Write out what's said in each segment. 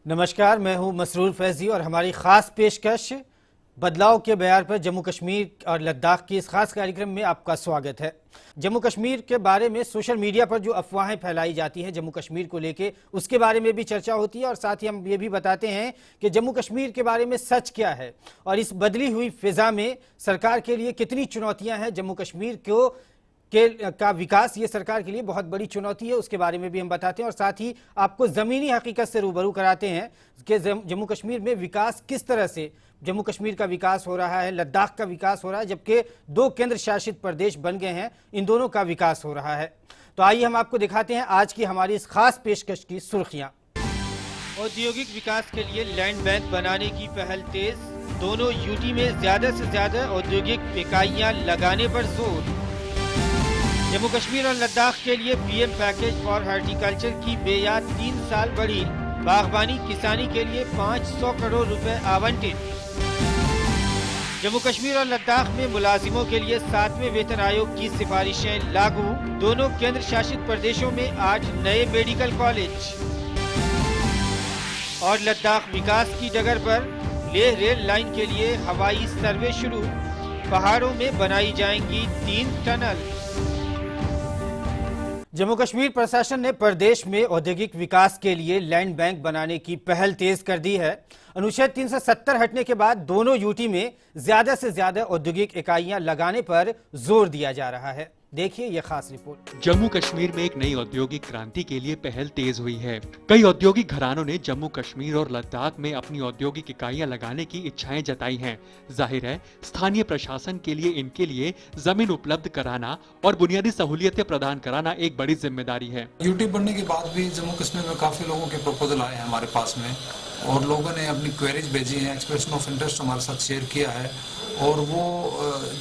नमस्कार, मैं हूं मसरूर फैजी और हमारी खास पेशकश बदलाव के बयार पर जम्मू कश्मीर और लद्दाख की इस खास कार्यक्रम में आपका स्वागत है। जम्मू कश्मीर के बारे में सोशल मीडिया पर जो अफवाहें फैलाई जाती हैं जम्मू कश्मीर को लेके, उसके बारे में भी चर्चा होती है और साथ ही हम ये भी बताते हैं कि जम्मू कश्मीर के बारे में सच क्या है और इस बदली हुई फिजा में सरकार के लिए कितनी चुनौतियां हैं। जम्मू कश्मीर का विकास ये सरकार के लिए बहुत बड़ी चुनौती है, उसके बारे में भी हम बताते हैं और साथ ही आपको ज़मीनी हकीकत से रूबरू कराते हैं कि जम्मू कश्मीर में विकास किस तरह से, जम्मू कश्मीर का विकास हो रहा है, लद्दाख का विकास हो रहा है, जबकि दो केंद्र शासित प्रदेश बन गए हैं, इन दोनों का विकास हो रहा है। तो आइए हम आपको दिखाते हैं आज की हमारी इस खास पेशकश की सुर्खियां। औद्योगिक विकास के लिए लैंड बैंक बनाने की पहल तेज, दोनों यूटी में ज्यादा से ज्यादा औद्योगिक इकाइयां लगाने पर जोर। जम्मू कश्मीर और लद्दाख के लिए पीएम पैकेज फॉर हॉर्टिकल्चर की बेयाद 3 साल बढ़ी, बागबानी किसानी के लिए 500 करोड़ रुपए आवंटित। जम्मू कश्मीर और लद्दाख में मुलाजिमों के लिए 7वें वेतन आयोग की सिफारिशें लागू, दोनों केंद्र शासित प्रदेशों में 8 नए मेडिकल कॉलेज। और लद्दाख विकास की डगर पर लेह रेल लाइन के लिए हवाई सर्वे शुरू, पहाड़ों में बनाई जाएंगी 3 टनल। जम्मू कश्मीर प्रशासन ने प्रदेश में औद्योगिक विकास के लिए लैंड बैंक बनाने की पहल तेज कर दी है। अनुच्छेद 370 हटने के बाद दोनों यूटी में ज्यादा से ज्यादा औद्योगिक इकाइयां लगाने पर जोर दिया जा रहा है। देखिए ये खास रिपोर्ट। जम्मू कश्मीर में एक नई औद्योगिक क्रांति के लिए पहल तेज हुई है। कई औद्योगिक घरानों ने जम्मू कश्मीर और लद्दाख में अपनी औद्योगिक इकाइयां लगाने की इच्छाएं जताई हैं। जाहिर है, स्थानीय प्रशासन के लिए इनके लिए जमीन उपलब्ध कराना और बुनियादी सहूलियतें प्रदान कराना एक बड़ी जिम्मेदारी है। यूटी बनने के बाद भी जम्मू कश्मीर में काफी लोगों के प्रपोजल आए हैं हमारे पास में और लोगों ने अपनी क्वेरीज भेजी हैं, एक्सप्रेशन ऑफ इंटरेस्ट हमारे साथ शेयर किया है और वो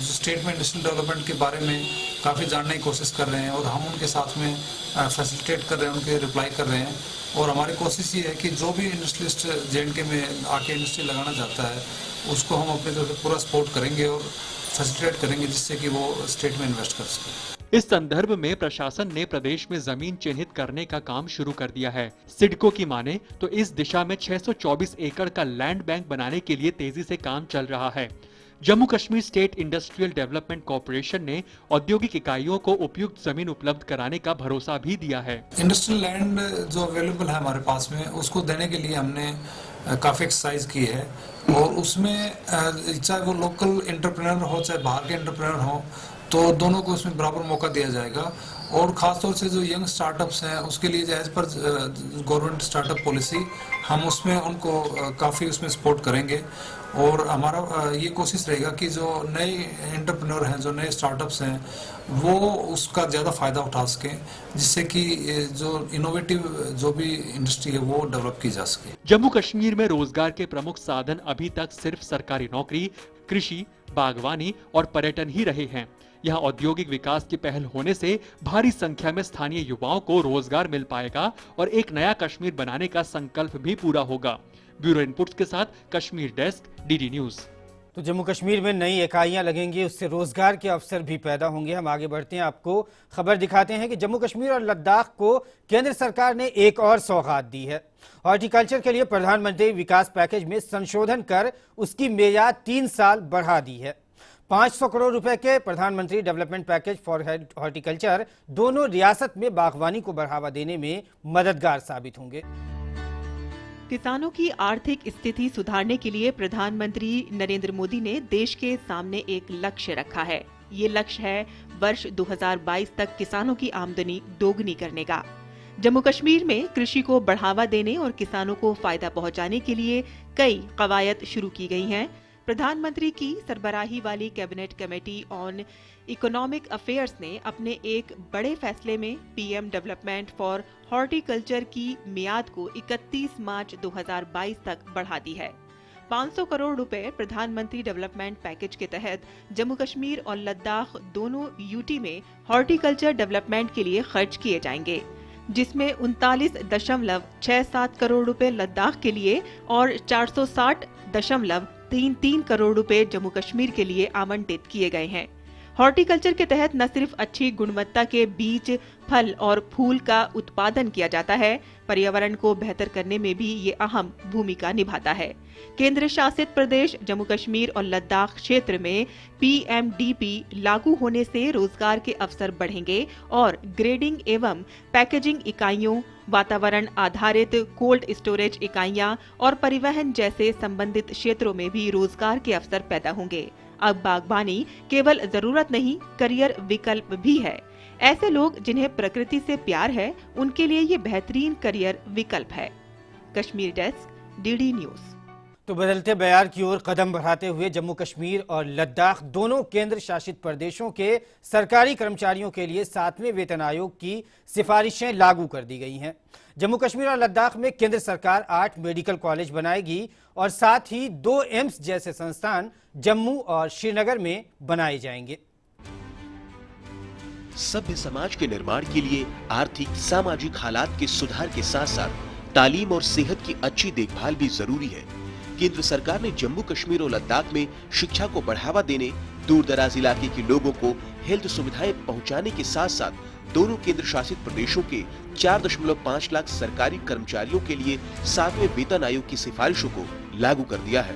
स्टेट में इंडस्ट्रियल डेवलपमेंट के बारे में काफ़ी जानने की कोशिश कर रहे हैं और हम उनके साथ में फैसिलिटेट कर रहे हैं, उनके रिप्लाई कर रहे हैं। और हमारी कोशिश ये है कि जो भी इंडस्ट्रियलिस्ट जेएंडके में आके इंडस्ट्री लगाना चाहता है उसको हम अपनी तरफ से पूरा सपोर्ट करेंगे और फैसिलिटेट करेंगे जिससे कि वो स्टेट में इन्वेस्ट कर सके। इस संदर्भ में प्रशासन ने प्रदेश में जमीन चिन्हित करने का काम शुरू कर दिया है। सिडको की माने तो इस दिशा में 624 एकड़ का लैंड बैंक बनाने के लिए तेजी से काम चल रहा है। Jammu Kashmir state industrial development corporation ने औद्योगिक इकाइयों को उपयुक्त जमीन उपलब्ध कराने का भरोसा भी दिया है। इंडस्ट्रियल लैंड जो अवेलेबल है हमारे पास में उसको देने के लिए हमने काफी एक्सरसाइज की है और उसमें चाहे वो लोकल एंटरप्रेन्योर हो चाहे बाहर के एंटरप्रेन्योर हो तो दोनों को उसमें बराबर मौका दिया जाएगा। और खासतौर से जो यंग स्टार्टअप्स हैं उसके लिए as per government startup policy हम उसमें उनको काफ़ी उसमें सपोर्ट करेंगे और हमारा ये कोशिश रहेगा कि जो नए एंटरप्रेन्योर हैं, जो नए स्टार्टअप्स हैं वो उसका ज़्यादा फ़ायदा उठा सकें जिससे कि जो इनोवेटिव जो भी इंडस्ट्री है वो डेवलप की जा सके। जम्मू कश्मीर में रोजगार के प्रमुख साधन अभी तक सिर्फ सरकारी नौकरी, कृषि, बागवानी और पर्यटन ही रहे हैं। यहाँ औद्योगिक विकास की पहल होने से भारी संख्या में स्थानीय युवाओं को रोजगार मिल पाएगा और एक नया कश्मीर बनाने का संकल्प भी पूरा होगा। ब्यूरो इनपुट्स के साथ कश्मीर डेस्क, डीडी न्यूज। तो जम्मू कश्मीर में नई इकाइयां लगेंगी, उससे रोजगार के अवसर भी पैदा होंगे। हम आगे बढ़ते हैं, आपको खबर दिखाते हैं कि जम्मू कश्मीर और लद्दाख को केंद्र सरकार ने एक और सौगात दी है। हॉर्टिकल्चर के लिए प्रधानमंत्री विकास पैकेज में संशोधन कर उसकी मियाद 3 साल बढ़ा दी है। 500 करोड़ रुपए के प्रधानमंत्री डेवलपमेंट पैकेज फॉर हॉर्टिकल्चर दोनों रियासत में बागवानी को बढ़ावा देने में मददगार साबित होंगे। किसानों की आर्थिक स्थिति सुधारने के लिए प्रधानमंत्री नरेंद्र मोदी ने देश के सामने एक लक्ष्य रखा है। ये लक्ष्य है वर्ष 2022 तक किसानों की आमदनी दोगुनी करने का। जम्मू कश्मीर में कृषि को बढ़ावा देने और किसानों को फायदा पहुंचाने के लिए कई कवायद शुरू की गई हैं। प्रधानमंत्री की सरबराही वाली cabinet committee on economic affairs ने अपने एक बड़े फैसले में पीएम डेवलपमेंट फॉर हॉर्टिकल्चर की मियाद को 31 मार्च 2022 तक बढ़ा दी है। 500 करोड़ रुपए प्रधानमंत्री डेवलपमेंट पैकेज के तहत जम्मू कश्मीर और लद्दाख दोनों यूटी में हॉर्टिकल्चर डेवलपमेंट के लिए खर्च किए जाएंगे, जिसमें 39.67 करोड़ रुपए लद्दाख के लिए और 460.33 करोड़ रुपए जम्मू कश्मीर के लिए आवंटित किए गए हैं। हॉर्टिकल्चर के तहत न सिर्फ अच्छी गुणवत्ता के बीज, फल और फूल का उत्पादन किया जाता है, पर्यावरण को बेहतर करने में भी ये अहम भूमिका निभाता है। केंद्र शासित प्रदेश जम्मू कश्मीर और लद्दाख क्षेत्र में PMDP लागू होने से रोजगार के अवसर बढ़ेंगे और ग्रेडिंग एवं पैकेजिंग इकाइयों, वातावरण आधारित कोल्ड स्टोरेज इकाइयां और परिवहन जैसे संबंधित क्षेत्रों में भी रोजगार के अवसर पैदा होंगे। अब बागबानी केवल जरूरत नहीं, करियर विकल्प भी है। ऐसे लोग जिन्हें प्रकृति से प्यार है, उनके लिए ये बेहतरीन करियर विकल्प है। Kashmir desk, DD news. तो बदलते बयार की ओर कदम बढ़ाते हुए जम्मू कश्मीर और लद्दाख दोनों केंद्र शासित प्रदेशों के सरकारी कर्मचारियों के लिए 7वें वेतन आयोग की सिफारिशें लागू कर दी गई हैं। जम्मू कश्मीर और लद्दाख में केंद्र सरकार 8 मेडिकल कॉलेज बनाएगी और साथ ही 2 एम्स जैसे संस्थान जम्मू और श्रीनगर में बनाए जाएंगे। सभ्य समाज के निर्माण के लिए आर्थिक सामाजिक हालात के सुधार के साथ साथ तालीम और सेहत की अच्छी देखभाल भी जरूरी है। केंद्र सरकार ने जम्मू कश्मीर और लद्दाख में शिक्षा को बढ़ावा देने, दूर दराज इलाके के लोगों को हेल्थ सुविधाएं पहुंचाने के साथ साथ दोनों केंद्र शासित प्रदेशों के 4.5 लाख सरकारी कर्मचारियों के लिए 7वें वेतन आयोग की सिफारिशों को लागू कर दिया है।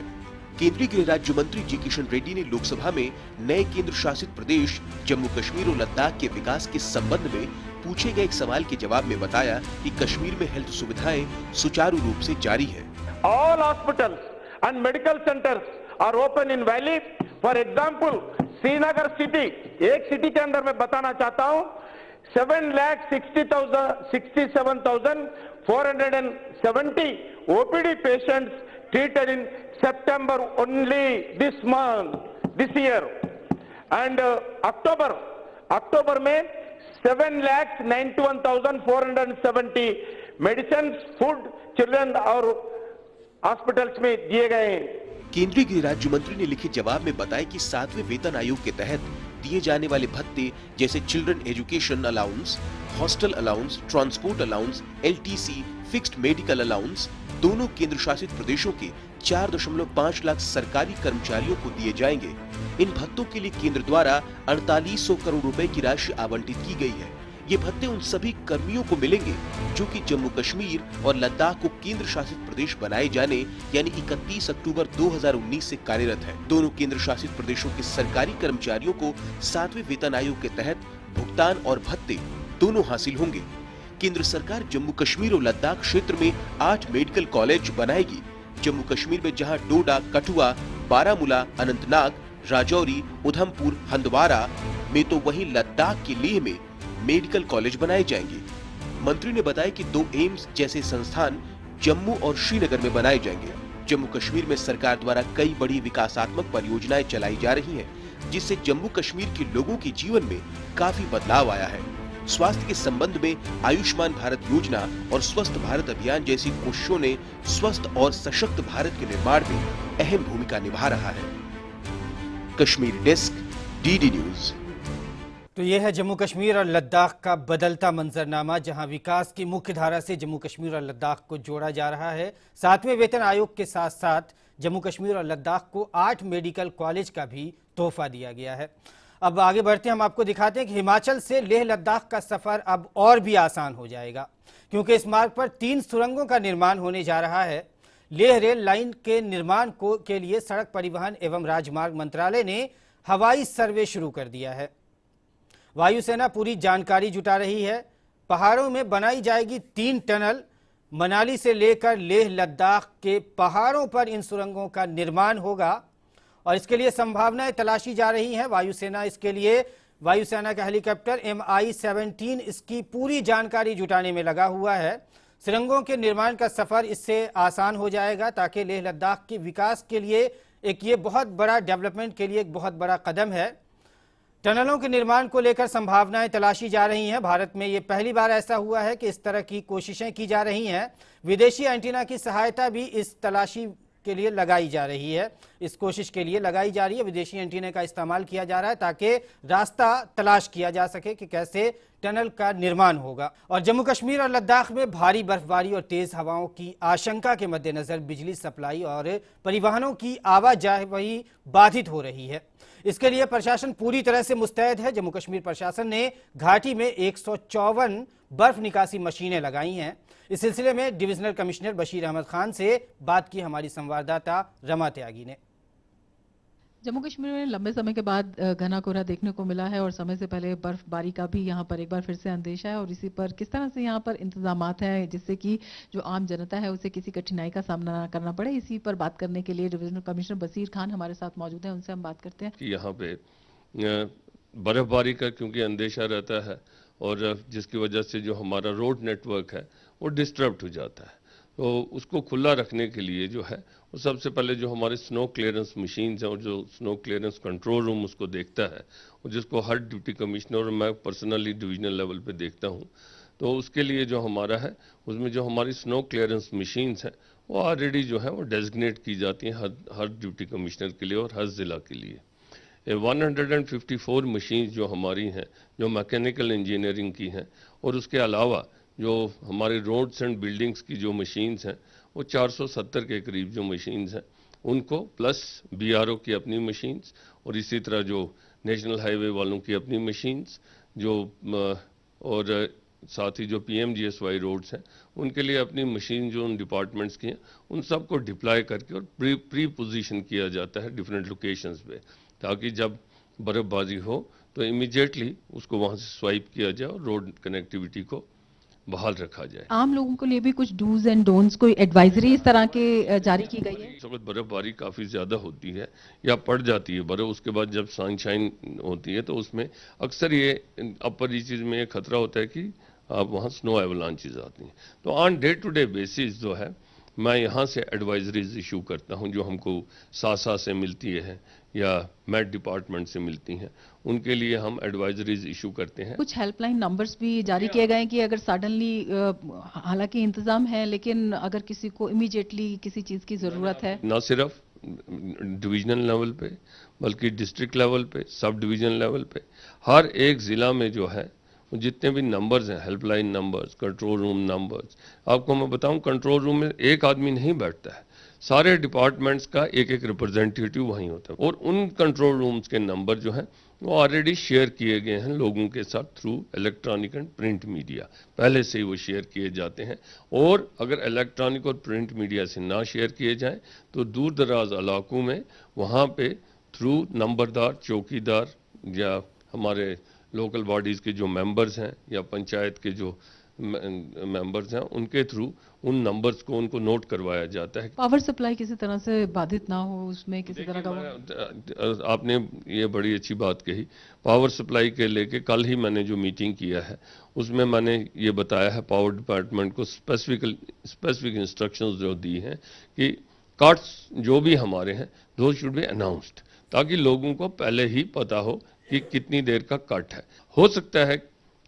केंद्रीय गृह राज्य मंत्री जी किशन रेड्डी ने लोकसभा में नए केंद्र शासित प्रदेश जम्मू कश्मीर और लद्दाख के विकास के संबंध में पूछे गए एक सवाल के जवाब में बताया कि कश्मीर में हेल्थ सुविधाएं सुचारू रूप से जारी है। All hospitals and medical centers are open in valley. For example, Srinagar city, एक सिटी के अंदर मैं बताना चाहता हूँ 7,67,470 OPD patients treated in September only this year, and October में 7,91,470 medicines, food, children और हॉस्पिटल्स में दिए गए हैं। केंद्रीय गृह राज्य मंत्री ने लिखित जवाब में बताया कि 7वें वेतन आयोग के तहत दिए जाने वाले भत्ते जैसे children education allowance, hostel allowance, transport allowance, LTC, fixed medical allowance दोनों केंद्र शासित प्रदेशों के 4.5 लाख सरकारी कर्मचारियों को दिए जाएंगे। इन भत्तों के लिए केंद्र द्वारा 4800 करोड़ रुपए की राशि आवंटित की गई है। ये भत्ते उन सभी कर्मियों को मिलेंगे जो कि जम्मू कश्मीर और लद्दाख को केंद्र शासित प्रदेश बनाए जाने यानी 31 अक्टूबर 2019 से कार्यरत है। दोनों केंद्र शासित प्रदेशों के सरकारी कर्मचारियों को 7वें वेतन आयोग के तहत भुगतान और भत्ते दोनों हासिल होंगे। केंद्र सरकार जम्मू कश्मीर और लद्दाख क्षेत्र में 8 मेडिकल कॉलेज बनाएगी। जम्मू कश्मीर में जहां डोडा, कठुआ, बारामूला, अनंतनाग, राजौरी, उधमपुर, हंदवारा में, तो वहीं लद्दाख के लेह में मेडिकल कॉलेज बनाए जाएंगे। मंत्री ने बताया कि 2 एम्स जैसे संस्थान जम्मू और श्रीनगर में बनाए जाएंगे। जम्मू कश्मीर में सरकार द्वारा कई बड़ी विकासात्मक परियोजनाएं चलाई जा रही हैं, जिससे जम्मू कश्मीर के लोगों के जीवन में काफी बदलाव आया है। स्वास्थ्य के संबंध में आयुष्मान भारत योजना और स्वस्थ भारत अभियान जैसी कोशिशों ने स्वस्थ और सशक्त भारत के निर्माण में अहम भूमिका निभा रहा है। Kashmir desk, DD news. तो यह है जम्मू कश्मीर और लद्दाख का बदलता मंजरनामा, जहां विकास की मुख्य धारा से जम्मू कश्मीर और लद्दाख को जोड़ा जा रहा है। 7वें वेतन आयोग के साथ साथ जम्मू कश्मीर और लद्दाख को 8 मेडिकल कॉलेज का भी तोहफा दिया गया है। अब आगे बढ़ते हम आपको दिखाते हैं कि हिमाचल से लेह लद्दाख का सफर अब और भी आसान हो जाएगा, क्योंकि इस मार्ग पर 3 सुरंगों का निर्माण होने जा रहा है। लेह रेल लाइन के निर्माण के लिए सड़क परिवहन एवं राजमार्ग मंत्रालय ने हवाई सर्वे शुरू कर दिया है। वायुसेना पूरी जानकारी जुटा रही है। पहाड़ों में बनाई जाएगी 3 टनल। मनाली से लेकर लेह लद्दाख के पहाड़ों पर इन सुरंगों का निर्माण होगा और इसके लिए संभावनाएं तलाशी जा रही हैं। वायुसेना इसके लिए वायुसेना का हेलीकॉप्टर MI-17 इसकी पूरी जानकारी जुटाने में लगा हुआ है। सुरंगों के निर्माण का सफर इससे आसान हो जाएगा, ताकि लेह लद्दाख के विकास के लिए एक ये बहुत बड़ा डेवलपमेंट के लिए एक बहुत बड़ा कदम है। टनलों के निर्माण को लेकर संभावनाएं तलाशी जा रही हैं। भारत में ये पहली बार ऐसा हुआ है कि इस तरह की कोशिशें की जा रही हैं। विदेशी एंटीना की सहायता भी इस तलाशी के लिए लगाई जा रही है, इस कोशिश के लिए लगाई जा रही है। विदेशी एंटीना का इस्तेमाल किया जा रहा है ताकि रास्ता तलाश किया जा सके कि कैसे टनल का निर्माण होगा। और जम्मू कश्मीर और लद्दाख में भारी बर्फबारी और तेज हवाओं की आशंका के मद्देनजर बिजली सप्लाई और परिवहनों की आवाजाही बाधित हो रही है। इसके लिए प्रशासन पूरी तरह से मुस्तैद है। जम्मू कश्मीर प्रशासन ने घाटी में 154 बर्फ निकासी मशीनें लगाई हैं। इस सिलसिले में डिविजनल कमिश्नर बशीर अहमद खान से बात की हमारी संवाददाता रमा त्यागी ने। जम्मू कश्मीर में लंबे समय के बाद घना कोहरा देखने को मिला है और समय से पहले बर्फबारी का भी यहाँ पर एक बार फिर से अंदेशा है और इसी पर किस तरह से यहाँ पर इंतजामात हैं जिससे कि जो आम जनता है उसे किसी कठिनाई का सामना न करना पड़े। इसी पर बात करने के लिए डिविजनल कमिश्नर बशीर खान हमारे साथ मौजूद हैं, उनसे हम बात करते हैं। यहाँ पे बर्फबारी का क्योंकि अंदेशा रहता है और जिसकी वजह से जो हमारा रोड नेटवर्क है वो डिस्टर्ब हो जाता है, तो उसको खुला रखने के लिए जो है वो सबसे पहले जो हमारे स्नो क्लियरेंस मशीन्स हैं और जो स्नो क्लियरेंस कंट्रोल रूम उसको देखता है और जिसको हर डिप्टी कमिश्नर और मैं पर्सनली डिवीजनल लेवल पे देखता हूँ, तो उसके लिए जो हमारा है उसमें जो हमारी स्नो क्लियरेंस मशीन्स हैं वो ऑलरेडी जो है वो डेजिग्नेट की जाती हैं हर डिप्टी कमिश्नर के लिए और हर ज़िला के लिए। 154 मशीन्स जो हमारी हैं जो मैकेनिकल इंजीनियरिंग की हैं और उसके अलावा जो हमारे रोड्स एंड बिल्डिंग्स की जो मशीन्स हैं वो 470 के करीब जो मशीन्स हैं उनको, प्लस BRO की अपनी मशीन्स और इसी तरह जो नेशनल हाईवे वालों की अपनी मशीन्स जो और साथ ही जो PMGSY रोड्स हैं उनके लिए अपनी मशीन जो उन डिपार्टमेंट्स की हैं उन सबको डिप्लॉय करके और प्री पोजीशन किया जाता है डिफरेंट लोकेशंस पे, ताकि जब बर्फबारी हो तो इमीडिएटली उसको वहाँ से स्वाइप किया जाए और रोड कनेक्टिविटी को बहाल रखा जाए। आम लोगों के लिए भी कुछ डूज एंड डोंट्स कोई एडवाइजरी इस तरह के जारी की गई है? इस वक्त बर्फबारी काफ़ी ज़्यादा होती है या पड़ जाती है बर्फ, उसके बाद जब सनशाइन होती है तो उसमें अक्सर ये अपर रीचेज में खतरा होता है कि आप वहाँ स्नो एवलांचेस आती हैं। तो on day to day basis जो है मैं यहाँ से एडवाइजरीज इशू करता हूँ जो हमको सासा से मिलती है या मैट डिपार्टमेंट से मिलती हैं, उनके लिए हम एडवाइजरीज इशू करते हैं। कुछ हेल्पलाइन नंबर्स भी जारी किए गए हैं कि अगर सडनली, हालांकि इंतजाम है लेकिन अगर किसी को इमीडिएटली किसी चीज़ की ज़रूरत है, ना सिर्फ डिवीजनल लेवल पे बल्कि डिस्ट्रिक्ट लेवल पे, सब डिवीजन लेवल पे, हर एक ज़िला में जो है जितने भी नंबर्स हैं, helpline numbers, control room numbers, आपको मैं बताऊं कंट्रोल रूम में एक आदमी नहीं बैठता है, सारे डिपार्टमेंट्स का एक एक रिप्रेजेंटेटिव वहीं होता है और उन कंट्रोल रूम्स के नंबर जो हैं वो ऑलरेडी शेयर किए गए हैं लोगों के साथ through electronic and print media, पहले से ही वो शेयर किए जाते हैं। और अगर इलेक्ट्रॉनिक और प्रिंट मीडिया से ना शेयर किए जाएं तो दूर दराज इलाकों में वहाँ पे थ्रू नंबरदार, चौकीदार या हमारे लोकल बॉडीज़ के जो मेंबर्स हैं या पंचायत के जो मेंबर्स हैं उनके थ्रू उन नंबर्स को उनको नोट करवाया जाता है। पावर सप्लाई किसी तरह से बाधित ना हो, उसमें किसी तरह का आपने ये बड़ी अच्छी बात कही। पावर सप्लाई के लेके कल ही मैंने जो मीटिंग किया है उसमें मैंने ये बताया है पावर डिपार्टमेंट को स्पेसिफिक इंस्ट्रक्शंस जो दी हैं कि कट्स जो भी हमारे हैं दो शुड बी अनाउंस्ड, ताकि लोगों को पहले ही पता हो कि कितनी देर का कट है। हो सकता है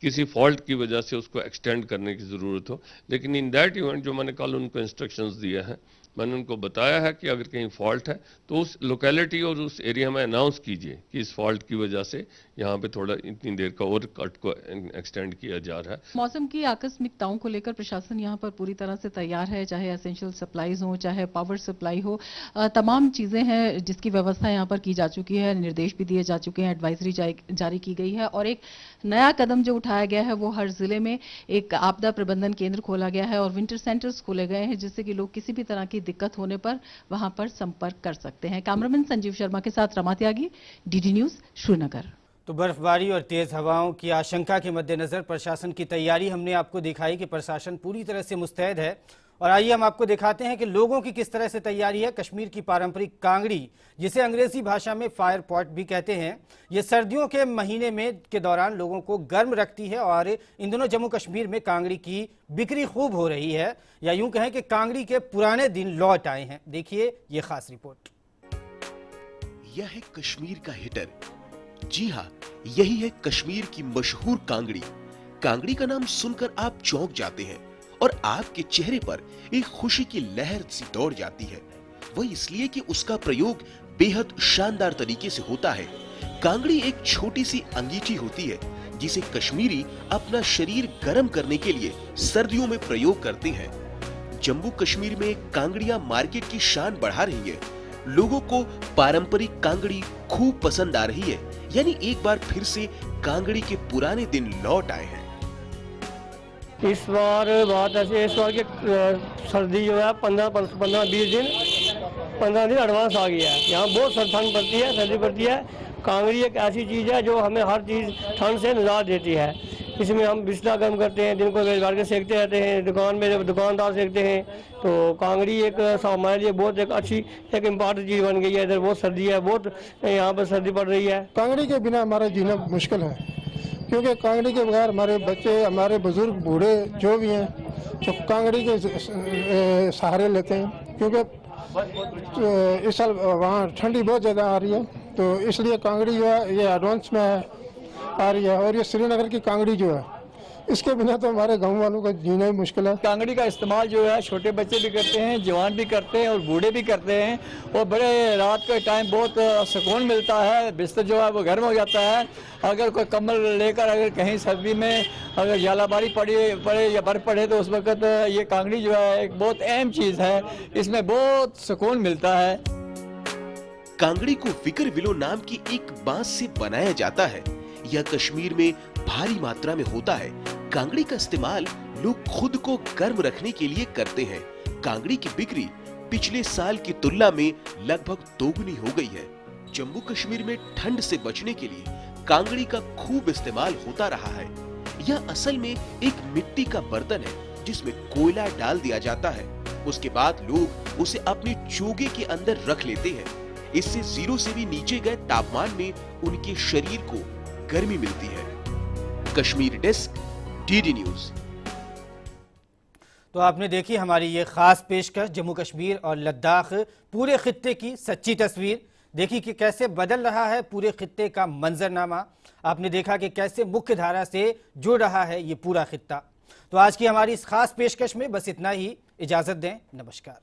किसी फॉल्ट की वजह से उसको एक्सटेंड करने की ज़रूरत हो, लेकिन इन दैट इवेंट जो मैंने कल उनको इंस्ट्रक्शंस दिया है, मैंने उनको बताया है कि अगर कहीं फॉल्ट है तो उस लोकेलिटी और उस एरिया में अनाउंस कीजिए कि इस फॉल्ट की वजह से यहाँ पे थोड़ा इतनी देर का और कट को एक्सटेंड किया जा रहा है। मौसम की आकस्मिकताओं को लेकर प्रशासन यहाँ पर पूरी तरह से तैयार है, चाहे एसेंशियल सप्लाईज हो, चाहे पावर सप्लाई हो, तमाम चीज़ें हैं जिसकी व्यवस्था यहाँ पर की जा चुकी है, निर्देश भी दिए जा चुके हैं, एडवाइजरी जारी की गई है और एक नया कदम जो उठाया गया है वो हर जिले में एक आपदा प्रबंधन केंद्र खोला गया है और विंटर सेंटर्स खोले गए हैं जिससे कि लोग किसी भी तरह की दिक्कत होने पर वहां पर संपर्क कर सकते हैं। कैमरामैन संजीव शर्मा के साथ रमा त्यागी, DD न्यूज, श्रीनगर। तो बर्फबारी और तेज हवाओं की आशंका के मद्देनजर प्रशासन की तैयारी हमने आपको दिखाई कि प्रशासन पूरी तरह से मुस्तैद है। और आइए हम आपको दिखाते हैं कि लोगों की किस तरह से तैयारी है। कश्मीर की पारंपरिक कांगड़ी, जिसे अंग्रेजी भाषा में फायर पॉट भी कहते हैं, ये सर्दियों के महीने में के दौरान लोगों को गर्म रखती है और इन दिनों जम्मू कश्मीर में कांगड़ी की बिक्री खूब हो रही है, या यूं कहें कि कांगड़ी के पुराने दिन लौट आए हैं। देखिए ये खास रिपोर्ट। यह है कश्मीर का हिटर। जी हाँ, यही है कश्मीर की मशहूर कांगड़ी। कांगड़ी का नाम सुनकर आप चौंक जाते हैं और आपके चेहरे पर एक खुशी की लहर सी दौड़ जाती है। वह इसलिए कि उसका प्रयोग बेहद शानदार तरीके से होता है। कांगड़ी एक छोटी सी अंगीठी होती है जिसे कश्मीरी अपना शरीर गर्म करने के लिए सर्दियों में प्रयोग करते हैं। जम्मू कश्मीर में कांगड़ियां मार्केट की शान बढ़ा रही है। लोगों को पारंपरिक कांगड़ी खूब पसंद आ रही है, यानी एक बार फिर से कांगड़ी के पुराने दिन लौट आए हैं। इस बार बात ऐसी है, इस बार की सर्दी जो है 15-20 दिन एडवांस आ गया है। यहाँ बहुत ठंड पड़ती है, सर्दी पड़ती है। कांगड़ी एक ऐसी चीज़ है जो हमें हर चीज़ ठंड से निजात देती है। इसमें हम बिस्तर गर्म करते हैं, दिन को बेलगाड़ के सेकते रहते हैं, दुकान में दुकानदार सेकते हैं। तो कांगड़ी एक हमारे लिए बहुत एक अच्छी एक इम्पोर्टेंट चीज़ बन गई है। इधर बहुत सर्दी है, बहुत यहाँ पर सर्दी पड़ रही है। कांगड़ी के बिना हमारा जीना मुश्किल है, क्योंकि कांगड़ी के बगैर हमारे बच्चे, हमारे बुजुर्ग, बूढ़े जो भी हैं, तो कांगड़ी के सहारे लेते हैं। क्योंकि इस साल वहाँ ठंडी बहुत ज़्यादा आ रही है, तो इसलिए कांगड़ी जो है ये एडवांस में आ रही है। और ये श्रीनगर की कांगड़ी जो है, इसके बिना तो हमारे गांव वालों का जीना ही मुश्किल है। कांगड़ी का इस्तेमाल जो है छोटे बच्चे भी करते हैं, जवान भी करते हैं और बूढ़े भी करते हैं। और बड़े रात के टाइम बहुत सुकून मिलता है, बिस्तर जो है वो गर्म हो जाता है। अगर कोई कम्बल लेकर अगर कहीं सर्दी में अगर जालाबारी पड़े या बर्फ पड़े तो उस वक्त ये कांगड़ी जो है एक बहुत अहम चीज़ है, इसमें बहुत सुकून मिलता है। कांगड़ी को विकर विलो नाम की एक बांस से बनाया जाता है। यह कश्मीर में भारी मात्रा में होता है। कांगड़ी का इस्तेमाल लोग खुद को गर्म रखने के लिए करते हैं। कांगड़ी की बिक्री पिछले साल की तुलना में लगभग दोगुनी हो गई है। जम्मू कश्मीर में ठंड से बचने के लिए कांगड़ी का खूब इस्तेमाल होता रहा है। यह असल में एक मिट्टी का बर्तन है जिसमें कोयला डाल दिया जाता है। उसके बाद लोग उसे अपने चोगे के अंदर रख लेते हैं। इससे 0 से भी नीचे गए तापमान में उनके शरीर को गर्मी मिलती है। Kashmir desk, DD news. तो आपने देखी हमारी ये खास पेशकश जम्मू कश्मीर और लद्दाख पूरे खित्ते की सच्ची तस्वीर। देखी कि कैसे बदल रहा है पूरे खित्ते का मंजरनामा। आपने देखा कि कैसे मुख्य धारा से जुड़ रहा है ये पूरा खित्ता। तो आज की हमारी इस खास पेशकश में बस इतना ही। इजाजत दें, नमस्कार।